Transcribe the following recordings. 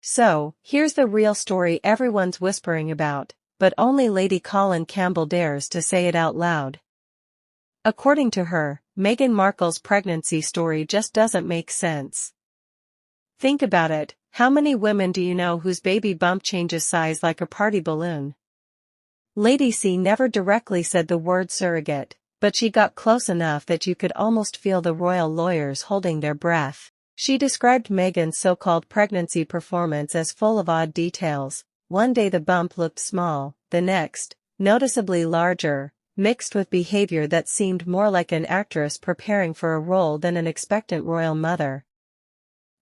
So, here's the real story everyone's whispering about, but only Lady Colin Campbell dares to say it out loud. According to her, Meghan Markle's pregnancy story just doesn't make sense. Think about it, how many women do you know whose baby bump changes size like a party balloon? Lady C never directly said the word surrogate, but she got close enough that you could almost feel the royal lawyers holding their breath. She described Meghan's so-called pregnancy performance as full of odd details. One day the bump looked small, the next, noticeably larger, mixed with behavior that seemed more like an actress preparing for a role than an expectant royal mother.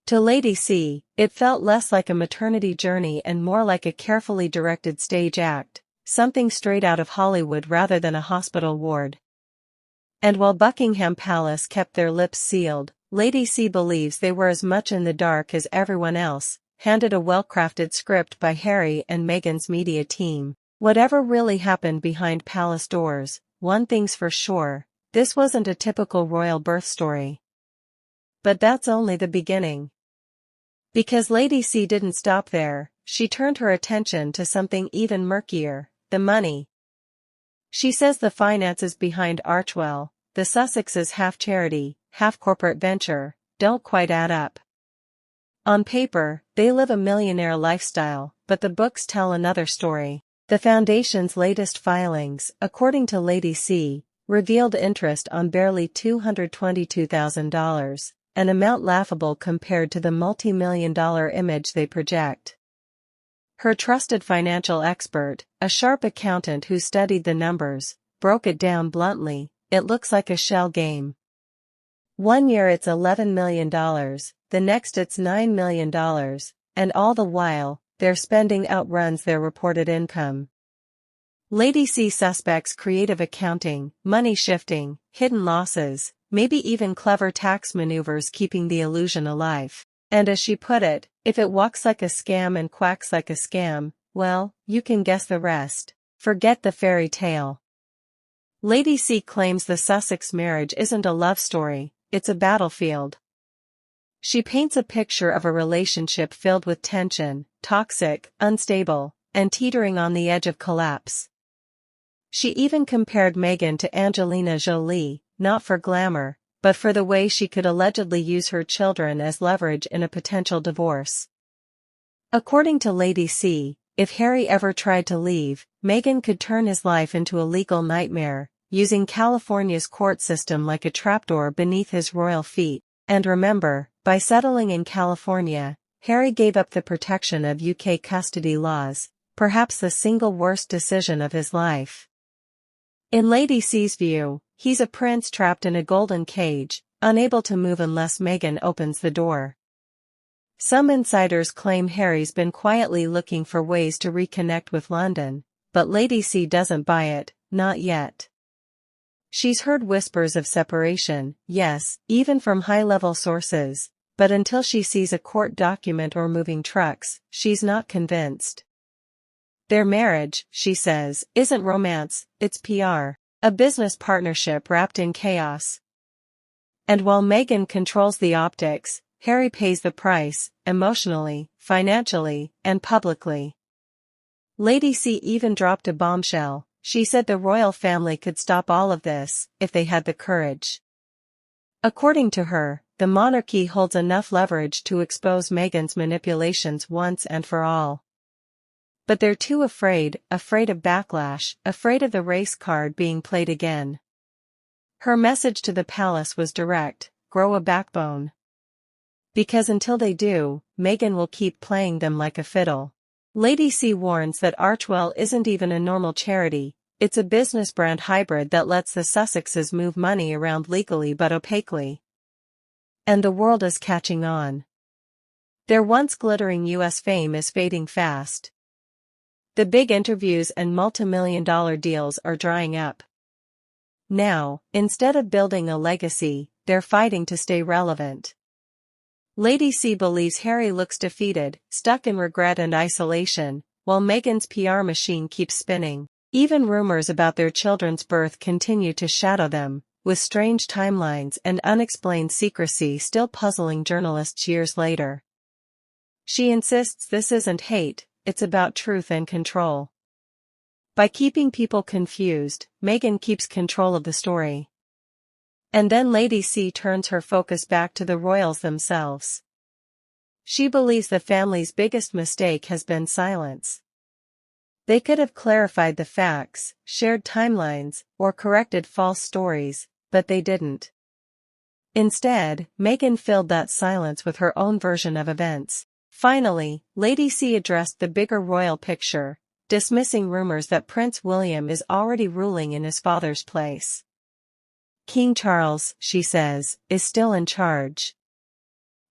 To Lady C, it felt less like a maternity journey and more like a carefully directed stage act, something straight out of Hollywood rather than a hospital ward. And while Buckingham Palace kept their lips sealed, Lady C believes they were as much in the dark as everyone else, handed a well-crafted script by Harry and Meghan's media team. Whatever really happened behind palace doors, one thing's for sure, this wasn't a typical royal birth story. But that's only the beginning. Because Lady C didn't stop there, she turned her attention to something even murkier, the money. She says the finances behind Archewell, the Sussexes' half charity, half corporate venture, don't quite add up. On paper, they live a millionaire lifestyle, but the books tell another story. The foundation's latest filings, according to Lady C, revealed interest on barely $222,000, an amount laughable compared to the multi-million-dollar image they project. Her trusted financial expert, a sharp accountant who studied the numbers, broke it down bluntly: it looks like a shell game. One year it's $11 million, the next it's $9 million, and all the while, their spending outruns their reported income. Lady C suspects creative accounting, money shifting, hidden losses, maybe even clever tax maneuvers keeping the illusion alive. And as she put it, if it walks like a scam and quacks like a scam, well, you can guess the rest. Forget the fairy tale. Lady C claims the Sussex marriage isn't a love story, it's a battlefield. She paints a picture of a relationship filled with tension, toxic, unstable, and teetering on the edge of collapse. She even compared Meghan to Angelina Jolie, not for glamour, but for the way she could allegedly use her children as leverage in a potential divorce. According to Lady C, if Harry ever tried to leave, Meghan could turn his life into a legal nightmare, using California's court system like a trapdoor beneath his royal feet. And remember, by settling in California, Harry gave up the protection of UK custody laws, perhaps the single worst decision of his life. In Lady C's view, he's a prince trapped in a golden cage, unable to move unless Meghan opens the door. Some insiders claim Harry's been quietly looking for ways to reconnect with London, but Lady C doesn't buy it, not yet. She's heard whispers of separation, yes, even from high-level sources, but until she sees a court document or moving trucks, she's not convinced. Their marriage, she says, isn't romance, it's PR, a business partnership wrapped in chaos. And while Meghan controls the optics, Harry pays the price, emotionally, financially, and publicly. Lady C even dropped a bombshell. She said the royal family could stop all of this, if they had the courage. According to her, the monarchy holds enough leverage to expose Meghan's manipulations once and for all. But they're too afraid of backlash, afraid of the race card being played again. Her message to the palace was direct: grow a backbone. Because until they do, Meghan will keep playing them like a fiddle. Lady C warns that Archewell isn't even a normal charity, it's a business brand hybrid that lets the Sussexes move money around legally but opaquely. And the world is catching on. Their once glittering US fame is fading fast. The big interviews and multi-million-dollar deals are drying up. Now, instead of building a legacy, they're fighting to stay relevant. Lady C believes Harry looks defeated, stuck in regret and isolation, while Meghan's PR machine keeps spinning. Even rumors about their children's birth continue to shadow them, with strange timelines and unexplained secrecy still puzzling journalists years later. She insists this isn't hate, it's about truth and control. By keeping people confused, Meghan keeps control of the story. And then Lady C turns her focus back to the royals themselves. She believes the family's biggest mistake has been silence. They could have clarified the facts, shared timelines, or corrected false stories, but they didn't. Instead, Meghan filled that silence with her own version of events. Finally, Lady C addressed the bigger royal picture, dismissing rumors that Prince William is already ruling in his father's place. King Charles, she says, is still in charge.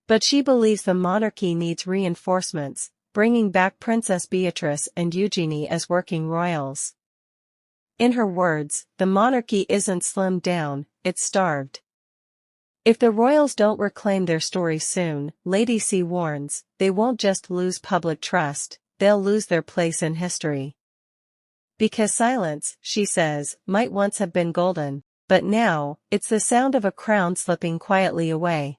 But she believes the monarchy needs reinforcements, bringing back Princess Beatrice and Eugenie as working royals. In her words, the monarchy isn't slimmed down, it's starved. If the royals don't reclaim their story soon, Lady C warns, they won't just lose public trust, they'll lose their place in history. Because silence, she says, might once have been golden, but now, it's the sound of a crown slipping quietly away.